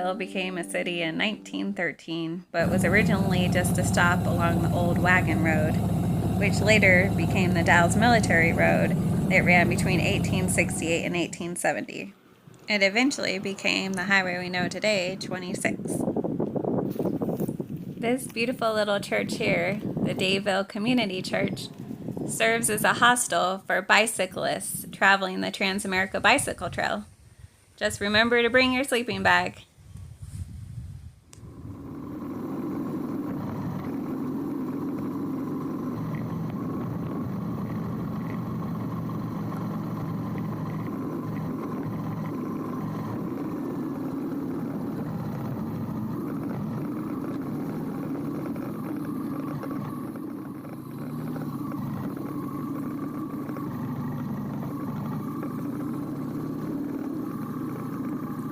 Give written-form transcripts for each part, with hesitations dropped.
Daveville became a city in 1913, but was originally just a stop along the old wagon road, which later became the Dalles Military Road that ran between 1868 and 1870. It eventually became the highway we know today, 26. This beautiful little church here, the Daveville Community Church, serves as a hostel for bicyclists traveling the Transamerica Bicycle Trail. Just remember to bring your sleeping bag.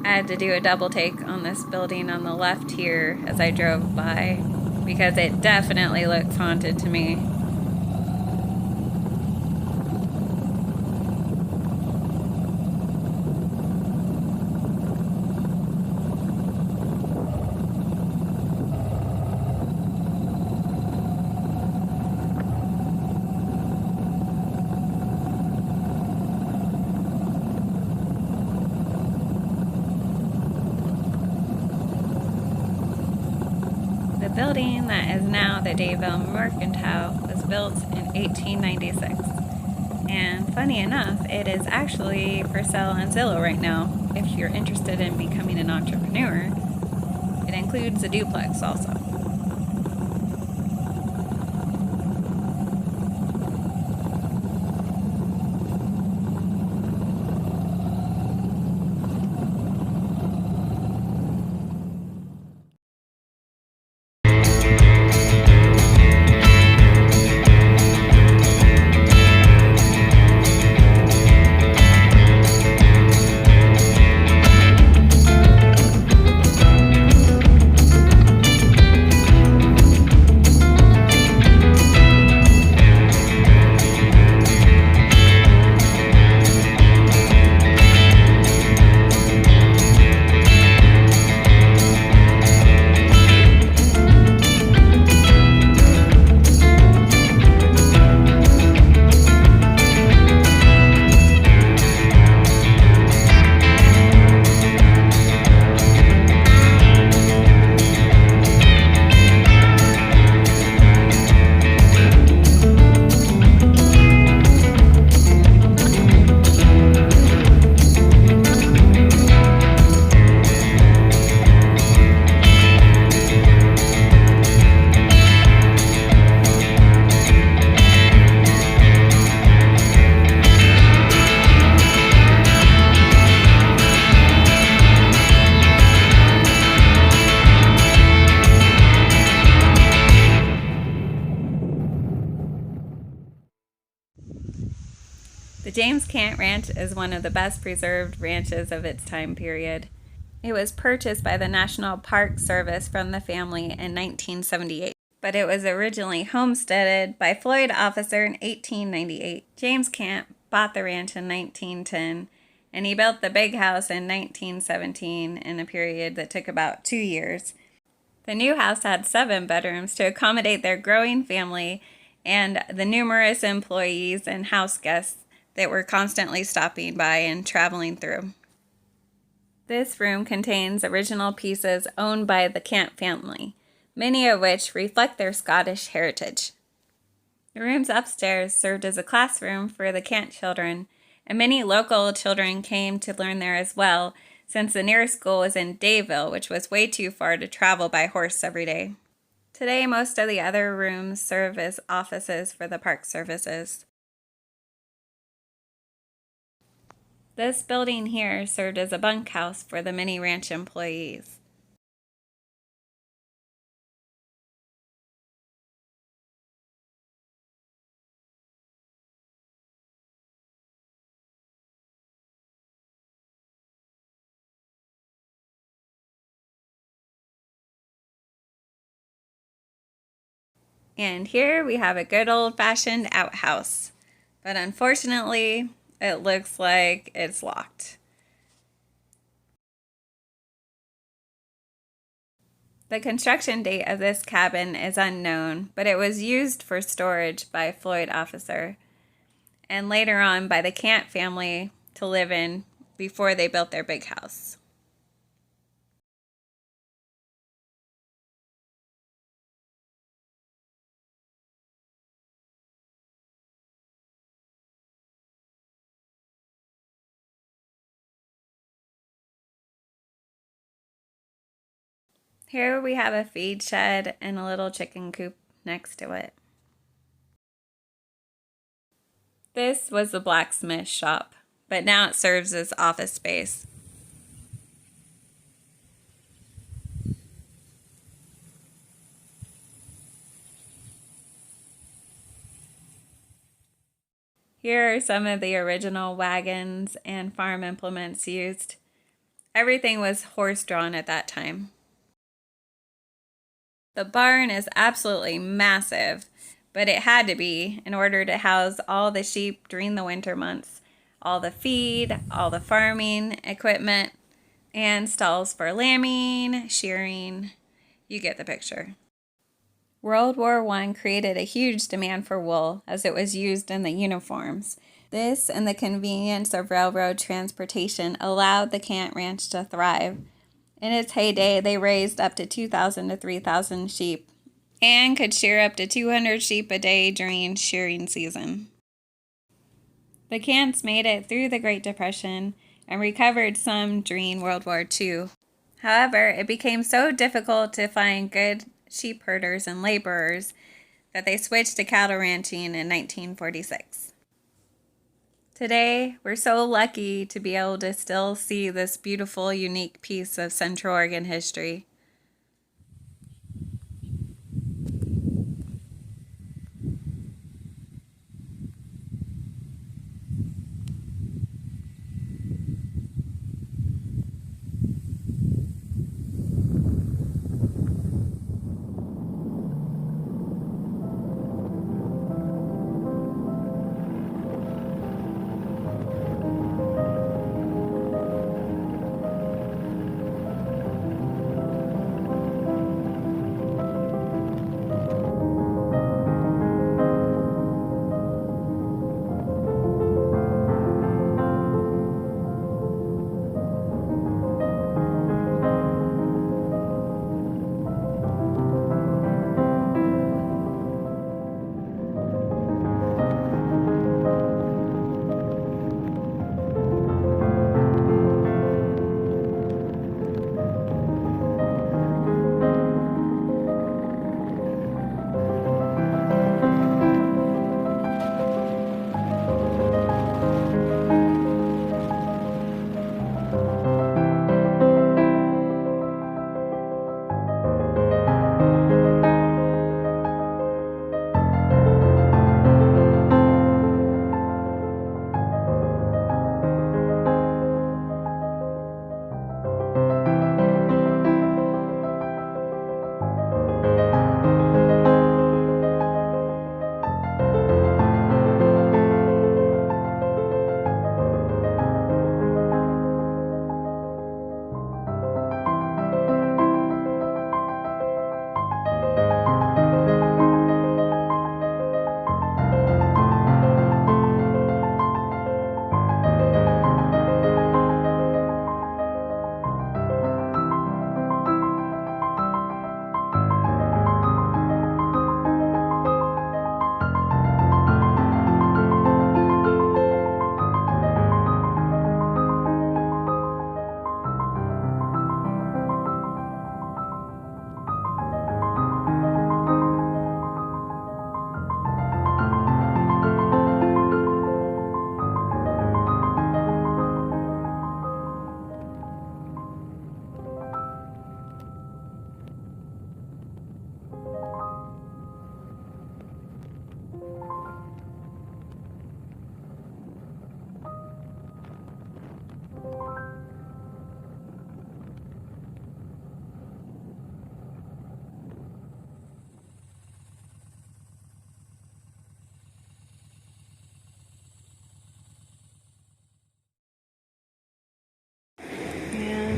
I had to do a double take on this building on the left here as I drove by because it definitely looks haunted to me. The building that is now the Daveville Mercantile was built in 1896. And funny enough, it is actually for sale on Zillow right now if you're interested in becoming an entrepreneur. It includes a duplex also. The James Cant Ranch is one of the best preserved ranches of its time period. It was purchased by the National Park Service from the family in 1978, but it was originally homesteaded by Floyd Officer in 1898. James Cant bought the ranch in 1910, and he built the big house in 1917 in a period that took about 2 years. The new house had 7 bedrooms to accommodate their growing family and the numerous employees and house guests that were constantly stopping by and traveling through. This room contains original pieces owned by the Cant family, many of which reflect their Scottish heritage. The rooms upstairs served as a classroom for the Cant children, and many local children came to learn there as well, since the nearest school was in Daveville, which was way too far to travel by horse every day. Today, most of the other rooms serve as offices for the park services. This building here served as a bunkhouse for the many ranch employees. And here we have a good old-fashioned outhouse, but unfortunately, it looks like it's locked. The construction date of this cabin is unknown, but it was used for storage by Floyd Officer and later on by the Cant family to live in before they built their big house. Here we have a feed shed and a little chicken coop next to it. This was the blacksmith shop, but now it serves as office space. Here are some of the original wagons and farm implements used. Everything was horse-drawn at that time. The barn is absolutely massive, but it had to be in order to house all the sheep during the winter months, all the feed, all the farming equipment, and stalls for lambing, shearing. You get the picture. World War I created a huge demand for wool as it was used in the uniforms. This and the convenience of railroad transportation allowed the Cant Ranch to thrive. In its heyday, they raised up to 2,000 to 3,000 sheep and could shear up to 200 sheep a day during shearing season. The Cants made it through the Great Depression and recovered some during World War II. However, it became so difficult to find good sheep herders and laborers that they switched to cattle ranching in 1946. Today, we're so lucky to be able to still see this beautiful, unique piece of Central Oregon history.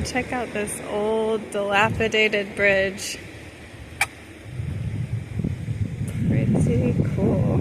Check out this old, dilapidated bridge. Pretty cool.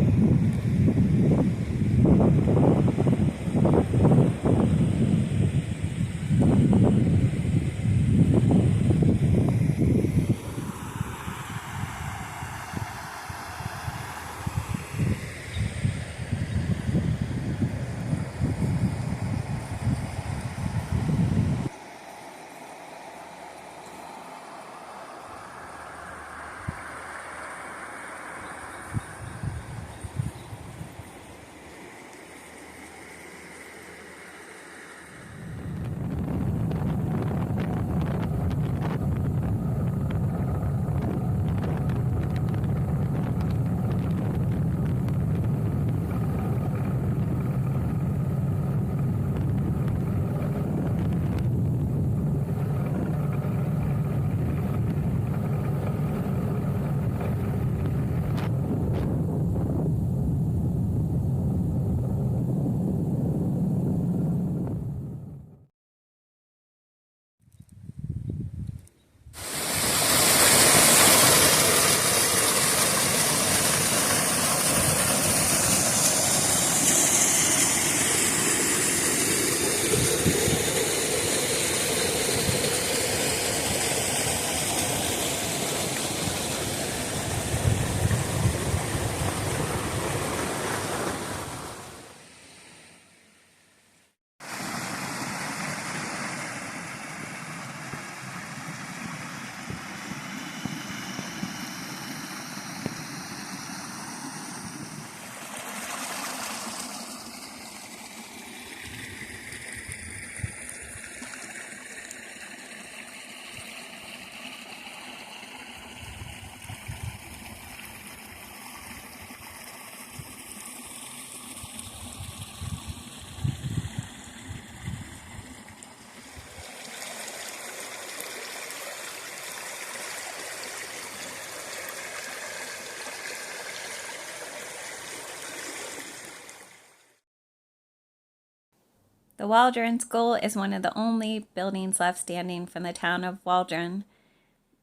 The Waldron School is one of the only buildings left standing from the town of Waldron.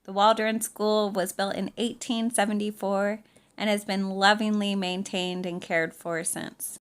The Waldron School was built in 1874 and has been lovingly maintained and cared for since.